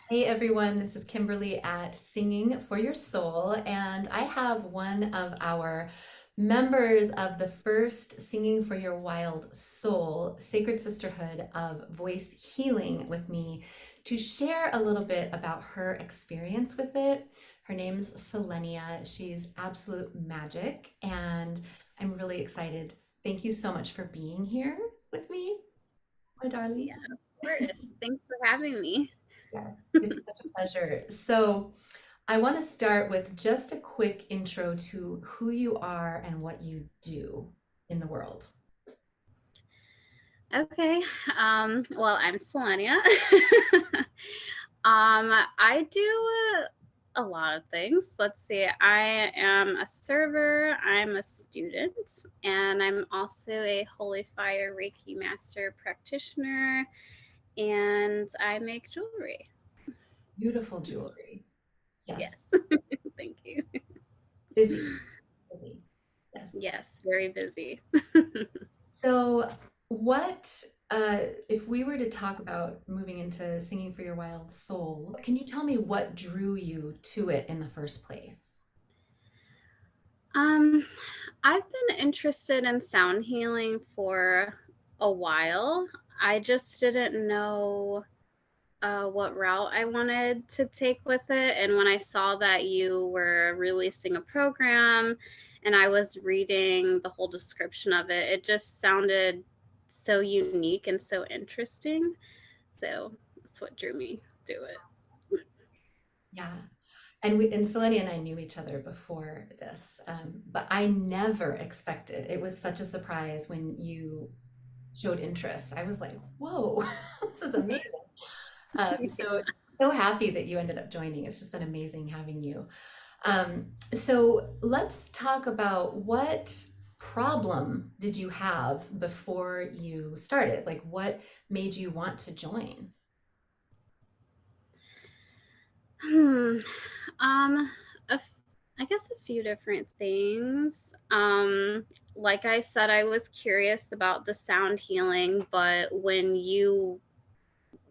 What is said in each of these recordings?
Hey everyone, this is Kimberly at Singing for Your Soul, and I have one of our members of the first Singing for Your Wild Soul Sacred Sisterhood of Voice Healing with me to share a little bit about her experience with it. Her name's Selenia. She's absolute magic, and I'm really excited. Thank you so much for being here with me, my darling. Yeah, of course. Thanks for having me. Yes, it's such a pleasure. So, I want to start with just a quick intro to who you are and what you do in the world. Okay. Well, I'm Selenia. I do a lot of things. Let's see. I am a server, I'm a student, and I'm also a Holy Fire Reiki Master practitioner, and I make jewelry. Beautiful jewelry. Yes. Yes. Thank you. Busy, busy. Yes. Yes, very busy. So, if we were to talk about moving into Singing for Your Wild Soul, can you tell me what drew you to it in the first place? Um, I've been interested in sound healing for a while. I just didn't know what route I wanted to take with it. And when I saw that you were releasing a program and I was reading the whole description of it, it just sounded so unique and so interesting. So that's what drew me to it. Yeah. And Selenia and I knew each other before this, but I never expected. It was such a surprise when you showed interest. I was like, whoa, this is amazing. So so happy that you ended up joining. It's just been amazing having you. So let's talk about what problem did you have before you started? Like what made you want to join? Hmm. Um, I guess a few different things. Like I said, I was curious about the sound healing, but when you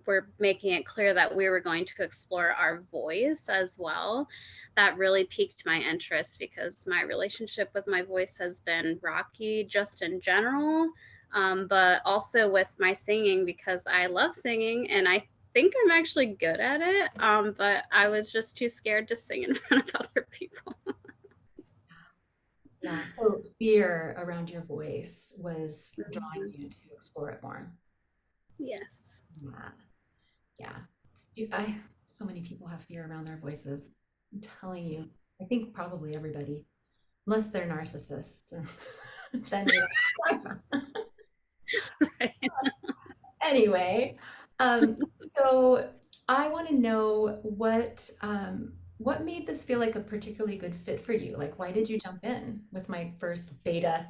were making it clear that we were going to explore our voice as well, that really piqued my interest because my relationship with my voice has been rocky just in general, but also with my singing because I love singing and I think I'm actually good at it, but I was just too scared to sing in front of other people. Yeah, so fear around your voice was drawing Mhm. you to explore it more. Yes. Yeah, yeah. So many people have fear around their voices. I'm telling you. I think probably everybody, unless they're narcissists, then you're like, Right. anyway. So I want to know what made this feel like a particularly good fit for you? Like, why did you jump in with my first beta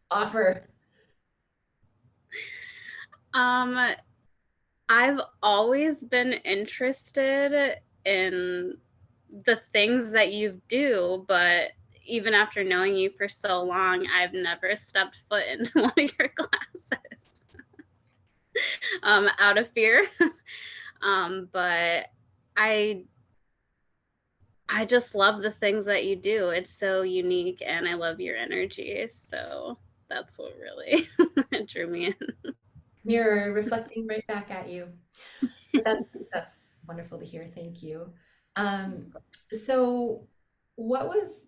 offer? Um, I've always been interested in the things that you do, but even after knowing you for so long, I've never stepped foot into one of your classes out of fear. But I I just love the things that you do. It's so unique and I love your energy. So that's what really drew me in. Mirror reflecting right back at you. That's wonderful to hear. Thank you. Um, so what was,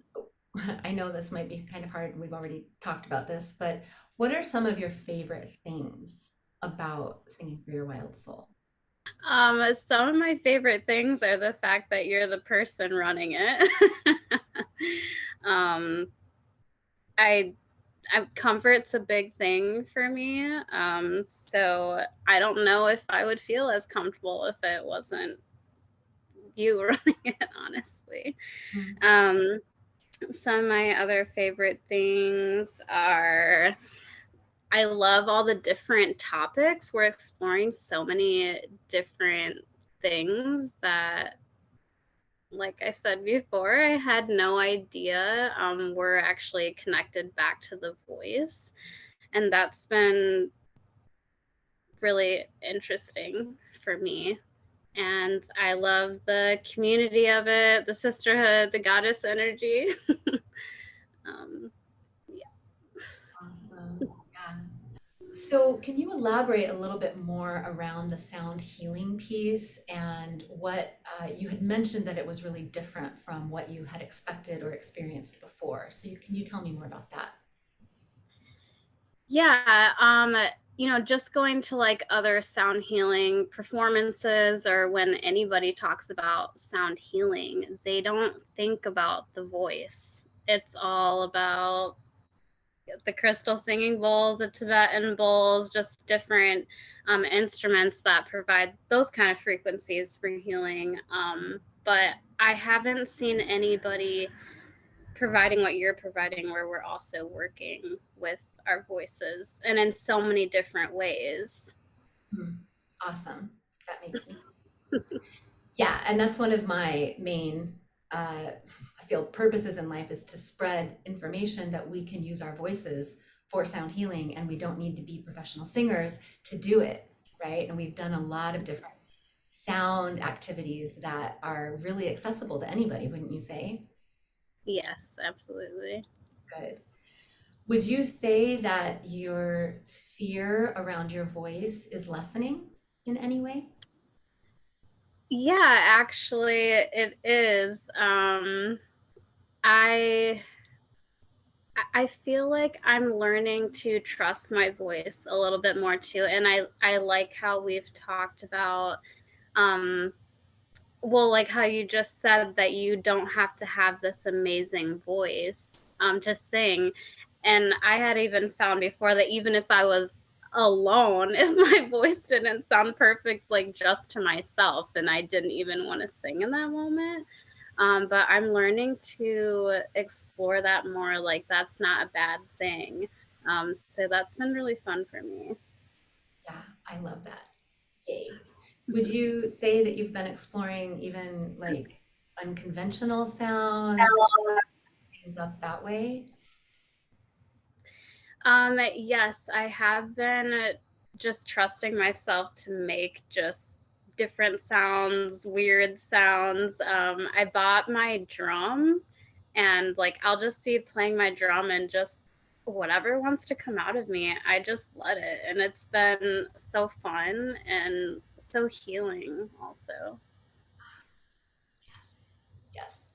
I know this might be kind of hard, and we've already talked about this, but what are some of your favorite things about Singing for Your Wild Soul? Some of my favorite things are the fact that you're the person running it. um, I, comfort's a big thing for me. So I don't know if I would feel as comfortable if it wasn't you running it, honestly. Mm. Um, some of my other favorite things are I love all the different topics. We're exploring so many different things that, like I said before, I had no idea were actually connected back to the voice. And that's been really interesting for me. and I love the community of it, the sisterhood, the goddess energy. um, yeah. Awesome. Yeah. So, can you elaborate a little bit more around the sound healing piece and what you had mentioned that it was really different from what you had expected or experienced before? So, can you tell me more about that? Yeah, just going to like other sound healing performances or when anybody talks about sound healing, they don't think about the voice. It's all about the crystal singing bowls, the Tibetan bowls, just different instruments that provide those kind of frequencies for healing. But I haven't seen anybody providing what you're providing where we're also working with our voices and in so many different ways. Hmm. Awesome. That makes me, yeah, and that's one of my main, I feel, purposes in life is to spread information that we can use our voices for sound healing, and we don't need to be professional singers to do it, right? And we've done a lot of different sound activities that are really accessible to anybody, wouldn't you say? Yes, absolutely. Good. Would you say that your fear around your voice is lessening in any way? Yeah, actually it is. I I feel like I'm learning to trust my voice a little bit more too, and I like how we've talked about um well, like how you just said that you don't have to have this amazing voice to sing. And I had even found before that even if I was alone, if my voice didn't sound perfect, like just to myself, then I didn't even want to sing in that moment. But I'm learning to explore that more. Like that's not a bad thing. So that's been really fun for me. Yeah, I love that. Yay. Would you say that you've been exploring even like unconventional sounds, things up that way? Yes, I have been just trusting myself to make just different sounds, weird sounds. I bought my drum and like I'll just be playing my drum and just whatever wants to come out of me, I just let it. And it's been so fun and so healing also. Yes. Yes.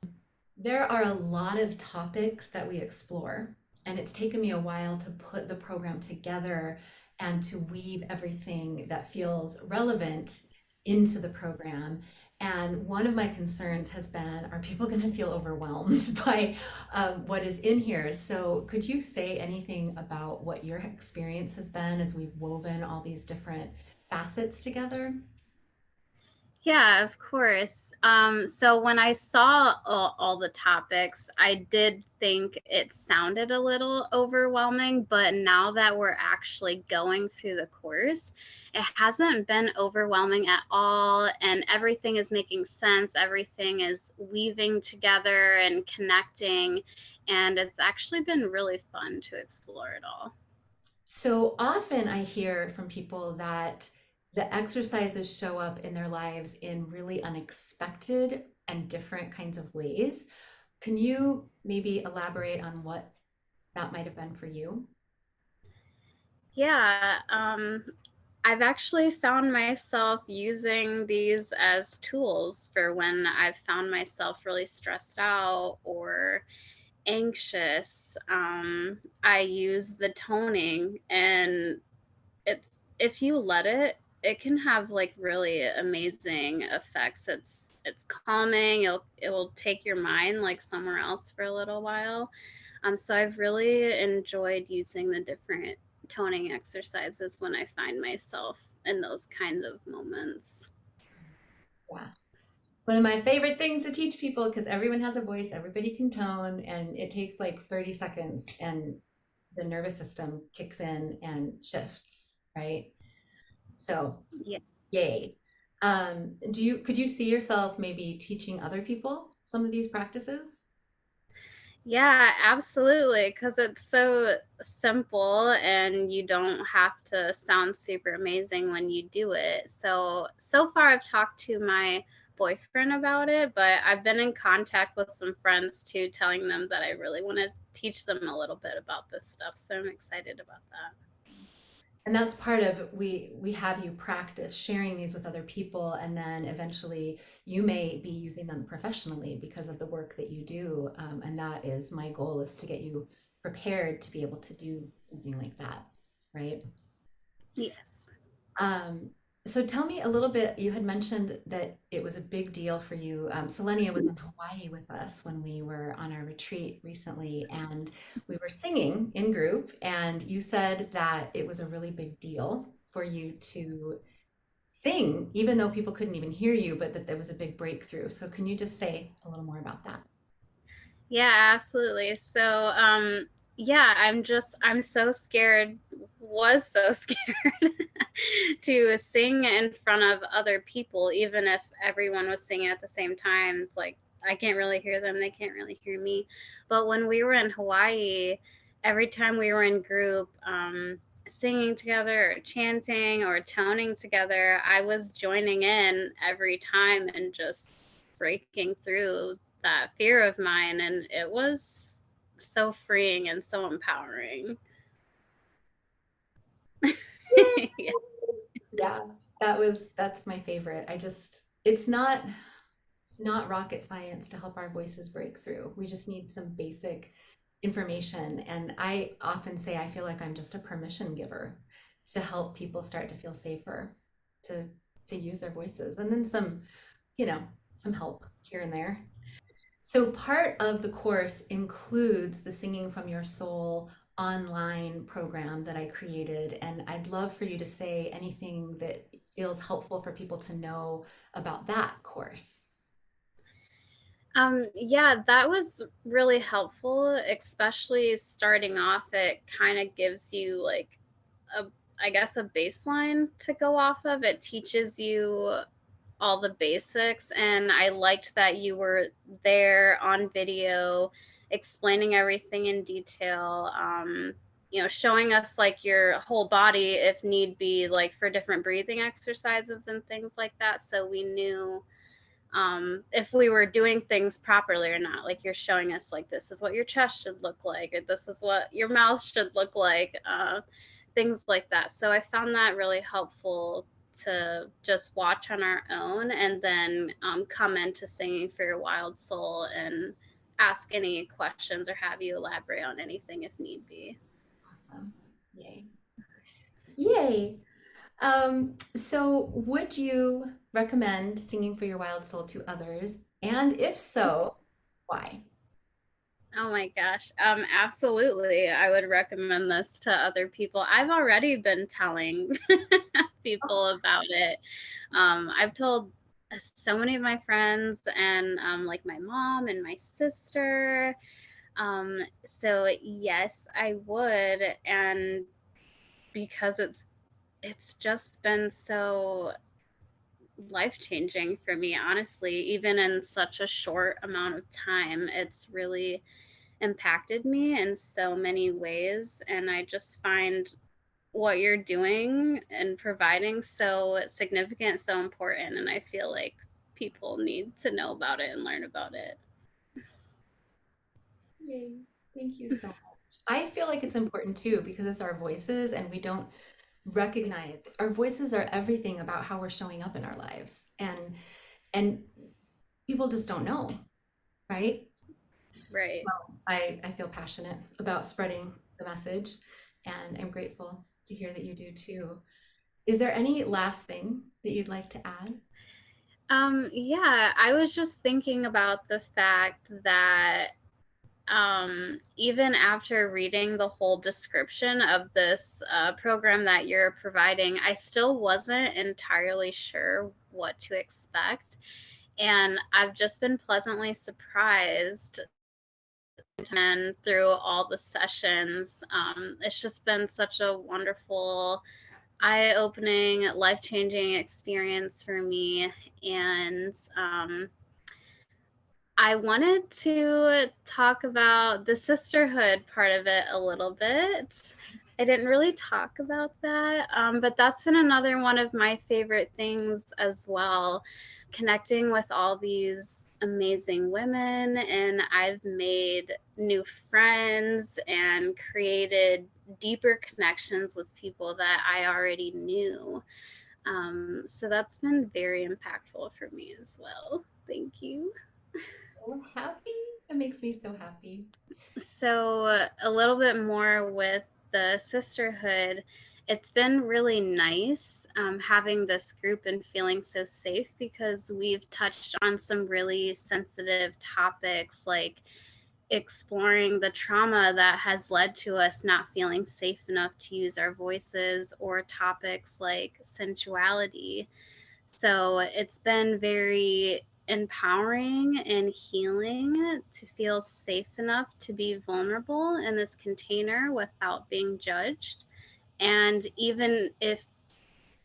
There are a lot of topics that we explore, and it's taken me a while to put the program together and to weave everything that feels relevant into the program. And one of my concerns has been, are people going to feel overwhelmed by what is in here? So, could you say anything about what your experience has been as we've woven all these different facets together? Yeah, of course. So when I saw all the topics, I did think it sounded a little overwhelming, but now that we're actually going through the course, it hasn't been overwhelming at all, and everything is making sense. Everything is weaving together and connecting, and it's actually been really fun to explore it all. So often I hear from people that the exercises show up in their lives in really unexpected and different kinds of ways. Can you maybe elaborate on what that might have been for you? Yeah, I've actually found myself using these as tools for when I've found myself really stressed out or anxious. I use the toning, and it's if you let it, it can have like really amazing effects. It's calming. It will take your mind like somewhere else for a little while. So I've really enjoyed using the different toning exercises when I find myself in those kind of moments. Yeah. It's one of my favorite things to teach people because everyone has a voice, everybody can tone, and it takes like 30 seconds and the nervous system kicks in and shifts, right? So, Yeah. yay. Could you see yourself maybe teaching other people some of these practices? Yeah, absolutely, because it's so simple and you don't have to sound super amazing when you do it. So far I've talked to my boyfriend about it, but I've been in contact with some friends too, telling them that I really want to teach them a little bit about this stuff. So I'm excited about that. And that's part of we have you practice sharing these with other people, and then eventually you may be using them professionally because of the work that you do. And that is my goal, is to get you prepared to be able to do something like that, right? Yes. Um, so tell me a little bit. You had mentioned that it was a big deal for you. Selenia was in Hawaii with us when we were on our retreat recently, and we were singing in group. And you said that it was a really big deal for you to sing, even though people couldn't even hear you, but that there was a big breakthrough. So can you just say a little more about that? Yeah, absolutely. Yeah, I'm so scared, was so scared to sing in front of other people, even if everyone was singing at the same time. It's like, I can't really hear them, they can't really hear me. But when we were in Hawaii, every time we were in group, singing together or chanting or toning together, I was joining in every time and just breaking through that fear of mine, and it was so freeing and so empowering. Yeah. Yeah, that's my favorite. It's not rocket science to help our voices break through. We just need some basic information. And I often say I feel like I'm just a permission giver to help people start to feel safer to to use their voices. And then some, you know, some help here and there. So part of the course includes the Singing from Your Soul online program that I created. And I'd love for you to say anything that feels helpful for people to know about that course. Yeah, that was really helpful, especially starting off. It kind of gives you like a, I guess, a baseline to go off of. It teaches you all the basics, and I liked that you were there on video explaining everything in detail. Showing us like your whole body if need be, like for different breathing exercises and things like that, so we knew if we were doing things properly or not. Like, you're showing us like, this is what your chest should look like, or this is what your mouth should look like, things like that. So I found that really helpful to just watch on our own, and then come into Singing for Your Wild Soul and ask any questions or have you elaborate on anything if need be. Awesome. Yay. Yay. So would you recommend Singing for Your Wild Soul to others? And if so, why? Oh my gosh. Absolutely. I would recommend this to other people. I've already been telling people about it. I've told so many of my friends, and like my mom and my sister. So yes, I would. And because it's just been so life changing for me, honestly, even in such a short amount of time. It's really impacted me in so many ways, and I just find what you're doing and providing so significant, so important, and I feel like people need to know about it and learn about it. Yay. Thank you so much. I feel like it's important too because it's our voices and we don't recognize our voices are everything about how we're showing up in our lives. And people just don't know, right? Right. So I feel passionate about spreading the message, and I'm grateful to hear that you do too. Is there any last thing that you'd like to add? Yeah, I was just thinking about the fact that even after reading the whole description of this program that you're providing, I still wasn't entirely sure what to expect. And I've just been pleasantly surprised, and through all the sessions. It's just been such a wonderful, eye opening, life changing experience for me. And I wanted to talk about the sisterhood part of it a little bit. I didn't really talk about that, but that's been another one of my favorite things as well, connecting with all these amazing women. And I've made new friends and created deeper connections with people that I already knew. So that's been very impactful for me as well. Thank you. So happy. That makes me so happy. So, a little bit more with the sisterhood, it's been really nice having this group and feeling so safe because we've touched on some really sensitive topics like exploring the trauma that has led to us not feeling safe enough to use our voices, or topics like sensuality. So it's been very empowering and healing to feel safe enough to be vulnerable in this container without being judged. And even if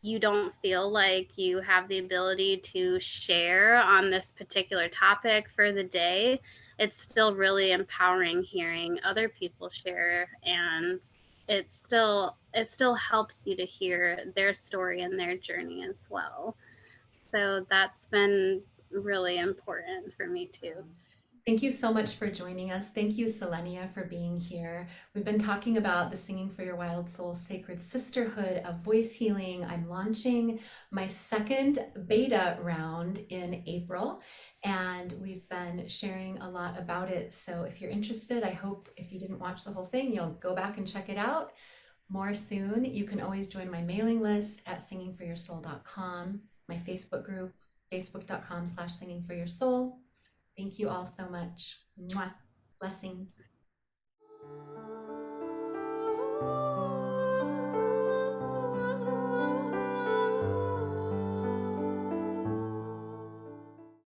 you don't feel like you have the ability to share on this particular topic for the day, it's still really empowering hearing other people share, and it still helps you to hear their story and their journey as well. So that's been really important for me too. Thank you so much for joining us. Thank you, Selenia, for being here. We've been talking about the Singing for Your Wild Soul Sacred Sisterhood of Voice Healing. I'm launching my second beta round in April, and we've been sharing a lot about it. So if you're interested, I hope if you didn't watch the whole thing, you'll go back and check it out. More soon. You can always join my mailing list at singingforyoursoul.com, my Facebook group, facebook.com/singingforyoursoul. Thank you all so much. Mwah. Blessings.